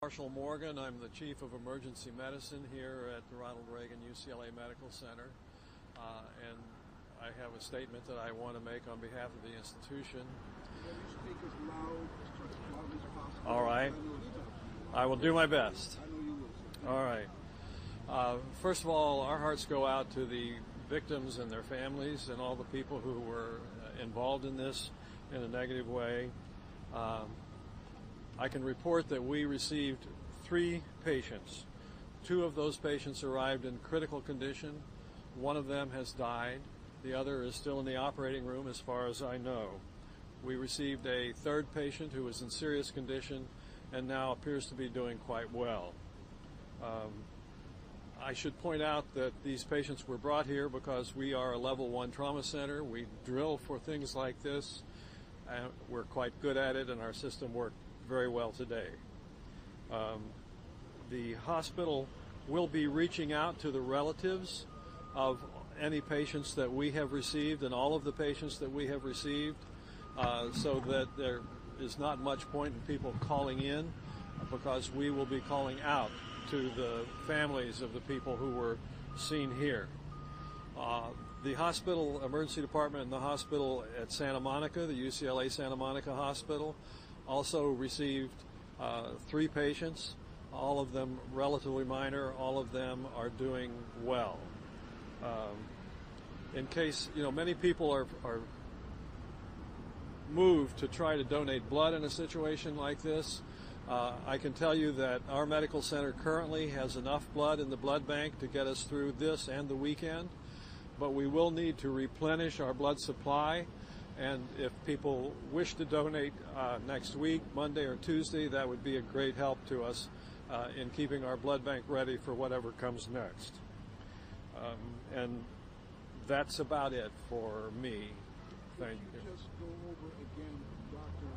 Marshall Morgan. I'm the Chief of Emergency Medicine here at the Ronald Reagan UCLA Medical Center, and I have a statement that I want to make on behalf of the institution. Speak as loud as possible. All right. I will do my best. I know you will. All right. First of all, our hearts go out to the victims and their families and all the people who were involved in this in a negative way. I can report that we received 3 patients. 2 of those patients arrived in critical condition. 1 of them has died. The other is still in the operating room as far as I know. We received a 3rd patient who was in serious condition and now appears to be doing quite well. I should point out that these patients were brought here because we are a level 1 trauma center. We drill for things like this. We're quite good at it, and our system worked very well today. The hospital will be reaching out to the relatives of any patients that we have received and all of the patients that we have received, so that there is not much point in people calling in, because we will be calling out to the families of the people who were seen here. The hospital emergency department and the hospital at Santa Monica, the UCLA Santa Monica Hospital, also received 3 patients, all of them relatively minor. All of them are doing well. In case, many people are moved to try to donate blood in a situation like this. I can tell you that our medical center currently has enough blood in the blood bank to get us through this and the weekend, but we will need to replenish our blood supply. And if people wish to donate next week, Monday or Tuesday, that would be a great help to us in keeping our blood bank ready for whatever comes next. And that's about it for me. Thank you. Could you just go over again, Doctor,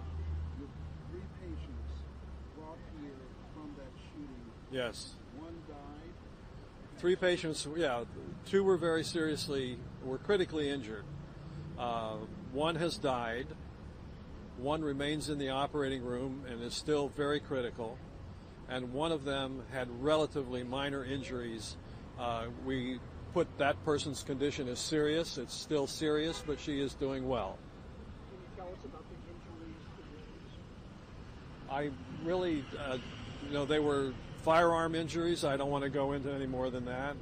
your 3 patients brought here from that shooting? Yes. 1 died? 3 patients, 2 were critically injured. 1 has died. 1 remains in the operating room and is still very critical. And 1 of them had relatively minor injuries. We put that person's condition as serious. It's still serious, but she is doing well. Can you tell us about the injuries? I really, they were firearm injuries. I don't want to go into any more than that.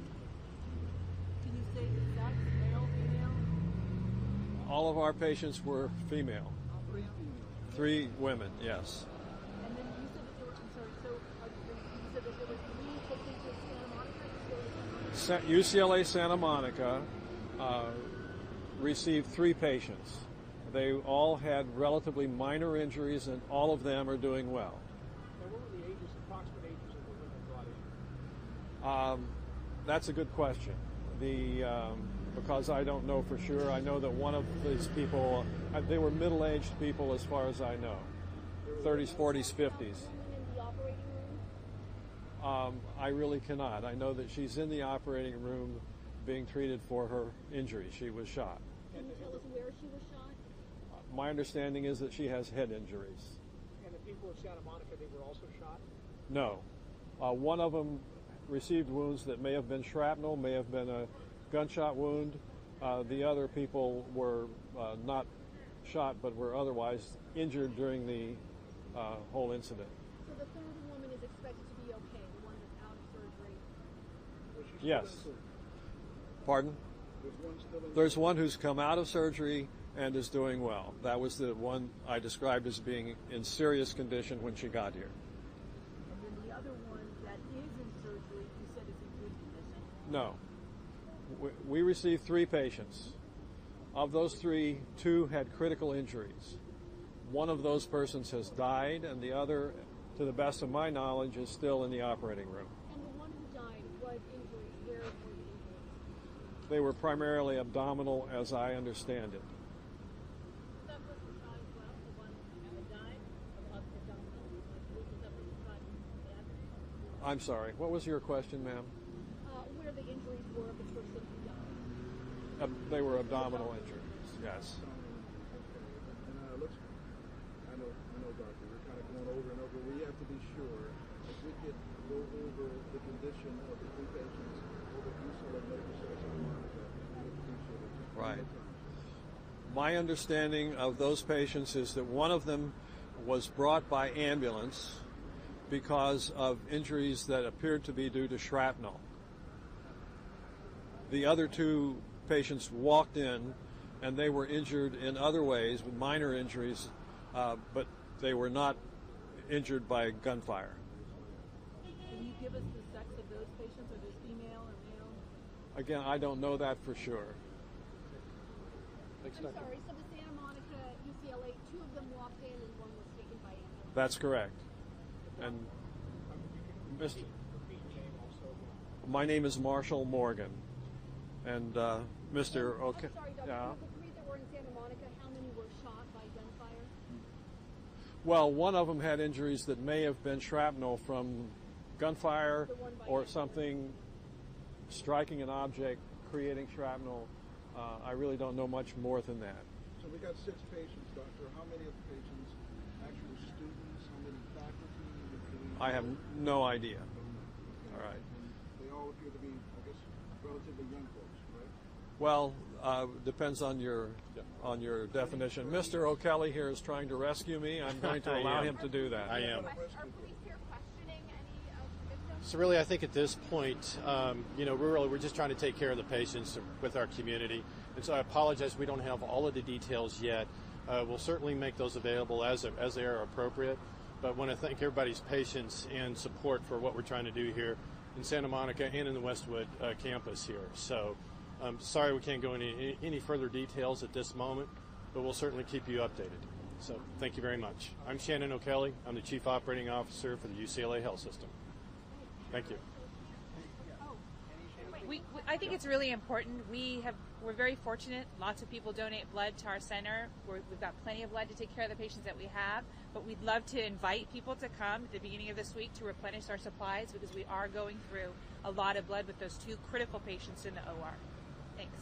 Can you say the sex, male, female? All of our patients were female. 3 female. 3 women, yes. And then you said that there were, I'm sorry, so you said that there were 3 patients in Santa Monica? UCLA Santa Monica received 3 patients. They all had relatively minor injuries, and all of them are doing well. Now, what were the ages, approximate ages of the women brought in? That's a good question. Because I don't know for sure. I know that one of these people, they were middle-aged people as far as I know, 30s, 40s, 50s. In the operating room? I really cannot. I know that she's in the operating room being treated for her injury. She was shot. Can you tell us where she was shot? My understanding is that she has head injuries. And the people of Santa Monica, they were also shot? No. One of them received wounds that may have been shrapnel, may have been a gunshot wound. The other people were not shot, but were otherwise injured during the whole incident. So the 3rd woman is expected to be okay, the one that's out of surgery? Yes. Pardon? There's 1 still in? There's 1 who's come out of surgery and is doing well. That was the one I described as being in serious condition when she got here. And then the other one that is in surgery, you said is in good condition? No. We received 3 patients. Of those 3, 2 had critical injuries. 1 of those persons has died, and the other, to the best of my knowledge, is still in the operating room. And the one who died, what injuries? Where were the injuries? They were primarily abdominal, as I understand it. That person shot as well, the one that died of abdominal? Was that person shot bad? I'm sorry. What was your question, ma'am? Where the injuries were of the person who died? They were abdominal injuries, yes. And I know, Doctor, we're kind of going over and over. We have to be sure over the condition of the three patients over at UCLA Medical Center Santa Monica. I'd appreciate it. Right. My understanding of those patients is that one of them was brought by ambulance because of injuries that appeared to be due to shrapnel. The other two patients walked in, and they were injured in other ways, with minor injuries, but they were not injured by gunfire. Can you give us the sex of those patients? Are they female or male? Again, I don't know that for sure. I'm sorry, so the Santa Monica, UCLA, two of them walked in and one was taken by ambulance. That's correct. And Mr. My name is Marshall Morgan. And Mr. Okay. I'm sorry, Doctor. Yeah. Of the three that were in Santa Monica, how many were shot by gunfire? Well, one of them had injuries that may have been shrapnel from gunfire The one by or ambulance. something striking an object, creating shrapnel. I really don't know much more than that. So we got 6 patients, Doctor. How many of the patients actual students? How many faculty? Do we I have know? no idea. Okay. All right. And they all appear to be, I guess, relatively young folks, right? Well, depends on your definition. Mr. O'Kelly here is trying to rescue me. I'm going to I allow am. him to do that. I am. Are police here questioning any of the victims? So really, I think at this point, we're just trying to take care of the patients with our community. And so I apologize, we don't have all of the details yet. We'll certainly make those available as they are appropriate. But I want to thank everybody's patience and support for what we're trying to do here in Santa Monica and in the Westwood campus here. So I'm sorry we can't go into any further details at this moment, but we'll certainly keep you updated. So thank you very much. I'm Shannon O'Kelly. I'm the Chief Operating Officer for the UCLA Health System. Thank you. I think it's really important. We're very fortunate. Lots of people donate blood to our center. We've got plenty of blood to take care of the patients that we have. But we'd love to invite people to come at the beginning of this week to replenish our supplies because we are going through a lot of blood with those 2 critical patients in the OR. Thanks.